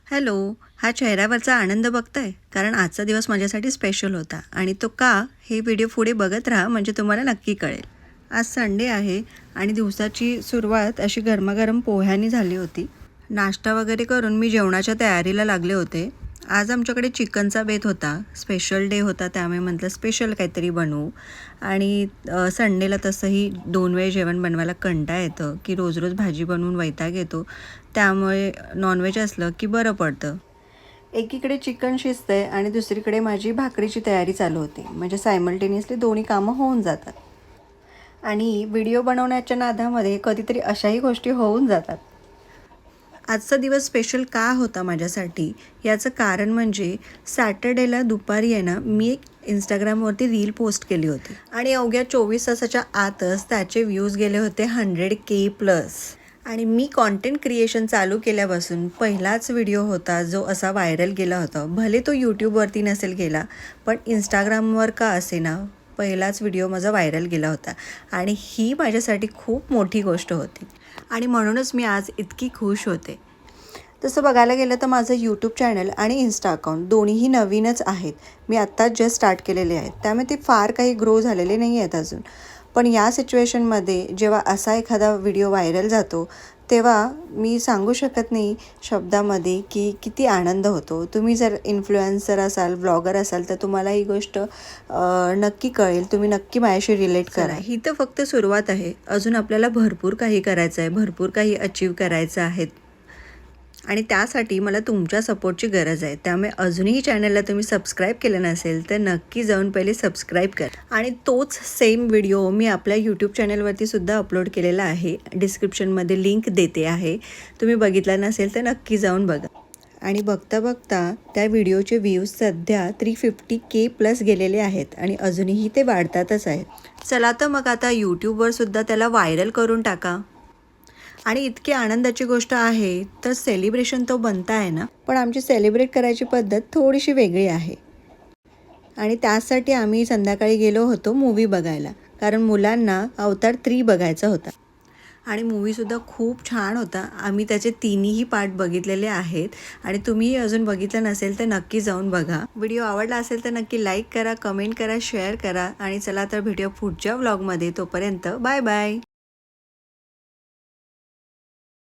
Hello. हा चेहऱ्यावरचा आनंद बघताय? कारण आजचा दिवस माझ्यासाठी स्पेशल होता आणि तो का, हे व्हिडिओ पुढे बघत राहा म्हणजे तुम्हाला नक्की कळेल. आज संडे आहे आणि दिवसाची सुरुवात अशी गरमागरम पोह्यांनी झाली होती. नाश्ता वगैरे करून मी जेवणाच्या तयारीला लागले होते. आज आमच्याकडे चिकनचा बेत होता. स्पेशल डे होता, त्यामुळे म्हटलं स्पेशल काहीतरी बनवू. आणि संडेला तसंही 2 वेळ जेवण बनवायला कंटाळा येतं, की रोज रोज भाजी बनवून वैताग येतो. त्यामुळे नॉनव्हेज असलं की बरं पडतं. एकीकडे चिकन शिजतंय आणि दुसरीकडे माझी भाकरीची तयारी चालू होती. म्हणजे सायमल्टेनियसली दोन्ही कामं होऊन जातात. आणि व्हिडिओ बनवण्याच्या नादामध्ये कधीतरी अशाही गोष्टी होऊन जातात. आजचा दिवस स्पेशल का होता माझ्यासाठी याचं कारण म्हणजे सॅटर्डेला दुपारी आहे ना, मी एक इंस्टाग्रामवरती रील पोस्ट केली होती आणि अवघ्या 24 तासाच्या आतच त्याचे व्ह्यूज गेले होते 100K+. आणि मी कॉन्टेंट क्रिएशन चालू केल्यापासून पहिलाच व्हिडिओ होता जो असा व्हायरल गेला होता. भले तो यूट्यूबवरती नसेल गेला, पण इंस्टाग्रामवर का असेना, पहिलाच व्हिडिओ माझा व्हायरल गेला होता आणि ही माझ्यासाठी खूप मोठी गोष्ट होती आणि म्हणूनच मी आज इतकी खुश होते. तसं बघायला गेलं तर माझं यूट्यूब चॅनल आणि इन्स्टा अकाउंट दोन्हीही नवीनच आहेत. मी आत्ताच जस्ट स्टार्ट केलेले आहेत, त्यामुळे ते फार काही ग्रो झालेले नाही आहेत अजून. पण या सिच्युएशनमध्ये जेव्हा असा एखादा व्हिडिओ व्हायरल जातो, तेव्हा मी सांगू शकत नाही शब्दामध्ये की किती आनंद होतो. तुम्ही जर इन्फ्लुएन्सर असाल, व्लॉगर असाल, तर तुम्हाला ही गोष्ट नक्की कळेल. तुम्ही नक्की माझ्याशी रिलेट करा. ही तर फक्त सुरुवात आहे. अजून आपल्याला भरपूर काही करायचं आहे, भरपूर काही अचीव करायचं आहे आणि त्यासाठी मला तुमच्या सपोर्टची गरज आहे. त्यामुळे अजूनही चॅनलला तुम्ही सबस्क्राईब केलं नसेल तर नक्की जाऊन पहिले सबस्क्राईब करा. आणि तोच सेम व्हिडिओ मी आपल्या यूट्यूब चॅनलवरती सुद्धा अपलोड केलेला आहे. डिस्क्रिप्शनमध्ये लिंक देते आहे. तुम्ही बघितला नसेल तर नक्की जाऊन बघा. आणि बघता बघता त्या व्हिडिओचे व्ह्यूज सध्या 350K+ गेलेले आहेत आणि अजूनही ते वाढतातच आहेत. चला तर मग आता यूट्यूबवर सुद्धा त्याला व्हायरल करून टाका. आणि इतकी आनंदाची गोष्ट आहे तर सेलिब्रेशन तो बनता आहे ना, पण आमची सेलिब्रेट करायची पद्धत थोडीशी वेगळी आहे. आणि त्यासाठी आम्ही संध्याकाळी गेलो होतो मूव्ही बघायला, कारण मुलांना अवतार 3 बघायचा होता आणि मूव्हीसुद्धा खूप छान होता. आम्ही त्याचे 3ही पार्ट बघितलेले आहेत आणि तुम्हीही अजून बघितलं नसेल तर नक्की जाऊन बघा. व्हिडिओ आवडला असेल तर नक्की लाईक करा, कमेंट करा, शेअर करा आणि चला तर भेटूया पुढच्या व्लॉगमध्ये. तोपर्यंत बाय बाय.